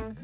Heute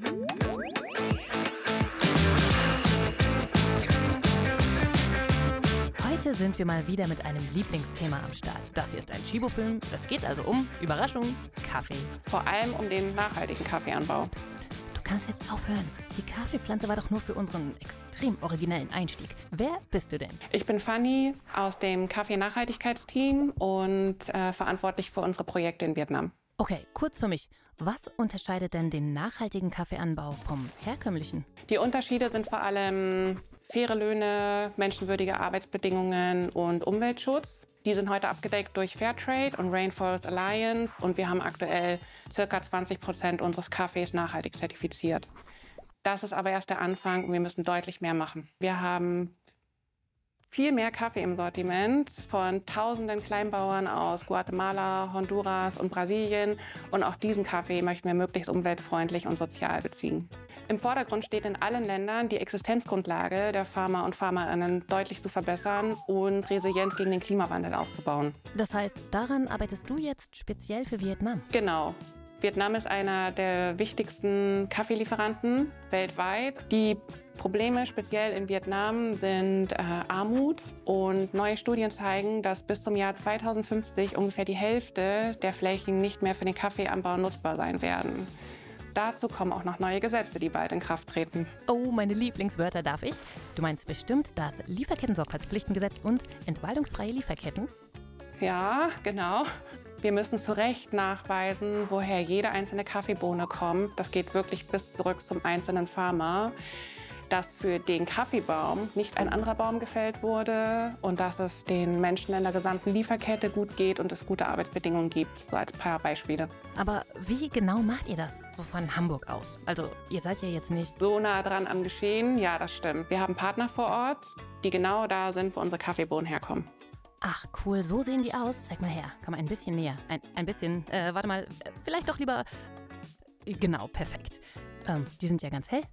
sind wir mal wieder mit einem Lieblingsthema am Start. Das hier ist ein Chibo-Film. Es geht also um, Überraschung, Kaffee. Vor allem um den nachhaltigen Kaffeeanbau. Psst, du kannst jetzt aufhören. Die Kaffeepflanze war doch nur für unseren extrem originellen Einstieg. Wer bist du denn? Ich bin Fanny aus dem Kaffee-Nachhaltigkeitsteam und verantwortlich für unsere Projekte in Vietnam. Okay, kurz für mich. Was unterscheidet denn den nachhaltigen Kaffeeanbau vom herkömmlichen? Die Unterschiede sind vor allem faire Löhne, menschenwürdige Arbeitsbedingungen und Umweltschutz. Die sind heute abgedeckt durch Fairtrade und Rainforest Alliance und wir haben aktuell ca. 20% unseres Kaffees nachhaltig zertifiziert. Das ist aber erst der Anfang und wir müssen deutlich mehr machen. Wir haben viel mehr Kaffee im Sortiment von tausenden Kleinbauern aus Guatemala, Honduras und Brasilien. Und auch diesen Kaffee möchten wir möglichst umweltfreundlich und sozial beziehen. Im Vordergrund steht in allen Ländern die Existenzgrundlage der Farmer und Farmerinnen deutlich zu verbessern und Resilienz gegen den Klimawandel aufzubauen. Das heißt, daran arbeitest du jetzt speziell für Vietnam? Genau. Vietnam ist einer der wichtigsten Kaffeelieferanten weltweit. Die Probleme speziell in Vietnam sind Armut und neue Studien zeigen, dass bis zum Jahr 2050 ungefähr die Hälfte der Flächen nicht mehr für den Kaffeeanbau nutzbar sein werden. Dazu kommen auch noch neue Gesetze, die bald in Kraft treten. Oh, meine Lieblingswörter darf ich. Du meinst bestimmt das Lieferketten-Sorgfaltspflichtengesetz und entwaldungsfreie Lieferketten? Ja, genau. Wir müssen zu Recht nachweisen, woher jede einzelne Kaffeebohne kommt. Das geht wirklich bis zurück zum einzelnen Farmer. Dass für den Kaffeebaum nicht ein anderer Baum gefällt wurde und dass es den Menschen in der gesamten Lieferkette gut geht und es gute Arbeitsbedingungen gibt. So als paar Beispiele. Aber wie genau macht ihr das so von Hamburg aus? Also ihr seid ja jetzt nicht so nah dran am Geschehen. Ja, das stimmt. Wir haben Partner vor Ort, die genau da sind, wo unsere Kaffeebohnen herkommen. Ach cool, so sehen die aus. Zeig mal her, komm ein bisschen näher. Ein bisschen, warte mal, vielleicht doch lieber, genau, perfekt. Die sind ja ganz hell.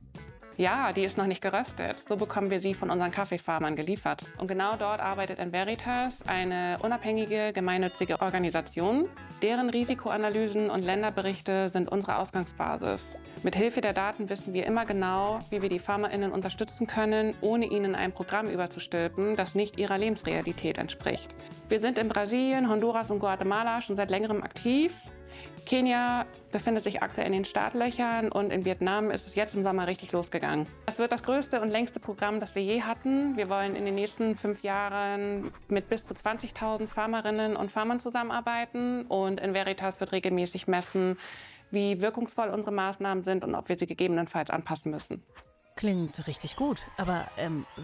Ja, die ist noch nicht geröstet. So bekommen wir sie von unseren Kaffeefarmern geliefert. Und genau dort arbeitet Enveritas, eine unabhängige, gemeinnützige Organisation. Deren Risikoanalysen und Länderberichte sind unsere Ausgangsbasis. Mit Hilfe der Daten wissen wir immer genau, wie wir die FarmerInnen unterstützen können, ohne ihnen ein Programm überzustülpen, das nicht ihrer Lebensrealität entspricht. Wir sind in Brasilien, Honduras und Guatemala schon seit längerem aktiv. Kenia befindet sich aktuell in den Startlöchern und in Vietnam ist es jetzt im Sommer richtig losgegangen. Das wird das größte und längste Programm, das wir je hatten. Wir wollen in den nächsten 5 Jahren mit bis zu 20.000 Farmerinnen und Farmern zusammenarbeiten und Enveritas wird regelmäßig messen, wie wirkungsvoll unsere Maßnahmen sind und ob wir sie gegebenenfalls anpassen müssen. Klingt richtig gut. Aber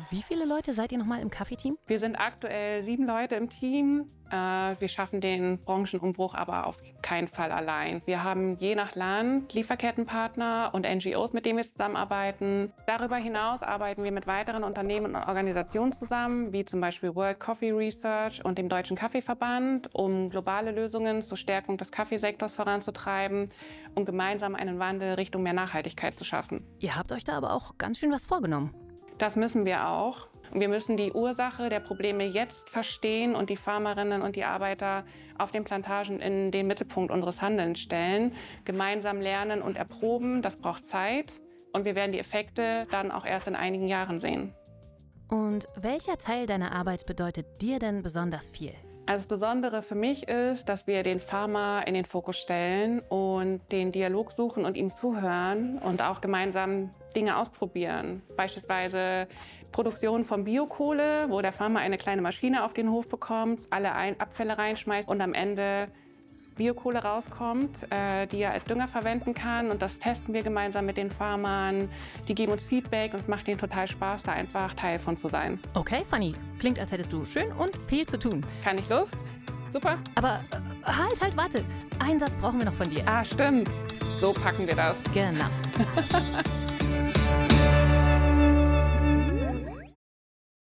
wie viele Leute seid ihr nochmal im Kaffeeteam? Wir sind aktuell 7 Leute im Team. Wir schaffen den Branchenumbruch aber auf keinen Fall allein. Wir haben je nach Land Lieferkettenpartner und NGOs, mit denen wir zusammenarbeiten. Darüber hinaus arbeiten wir mit weiteren Unternehmen und Organisationen zusammen, wie zum Beispiel World Coffee Research und dem Deutschen Kaffeeverband, um globale Lösungen zur Stärkung des Kaffeesektors voranzutreiben und gemeinsam einen Wandel Richtung mehr Nachhaltigkeit zu schaffen. Ihr habt euch da aber auch ganz schön was vorgenommen. Das müssen wir auch. Und wir müssen die Ursache der Probleme jetzt verstehen und die Farmerinnen und die Arbeiter auf den Plantagen in den Mittelpunkt unseres Handelns stellen, gemeinsam lernen und erproben. Das braucht Zeit und wir werden die Effekte dann auch erst in einigen Jahren sehen. Und welcher Teil deiner Arbeit bedeutet dir denn besonders viel? Also das Besondere für mich ist, dass wir den Farmer in den Fokus stellen und den Dialog suchen und ihm zuhören und auch gemeinsam Dinge ausprobieren. Beispielsweise Produktion von Biokohle, wo der Farmer eine kleine Maschine auf den Hof bekommt, alle Abfälle reinschmeißt und am Ende Biokohle rauskommt, die er als Dünger verwenden kann. Und das testen wir gemeinsam mit den Farmern. Die geben uns Feedback und es macht ihnen total Spaß, da einfach Teil von zu sein. Okay, Fanny. Klingt, als hättest du schön und viel zu tun. Kann ich los? Super. Aber halt, warte. Einen Satz brauchen wir noch von dir. Ah, stimmt. So packen wir das. Genau.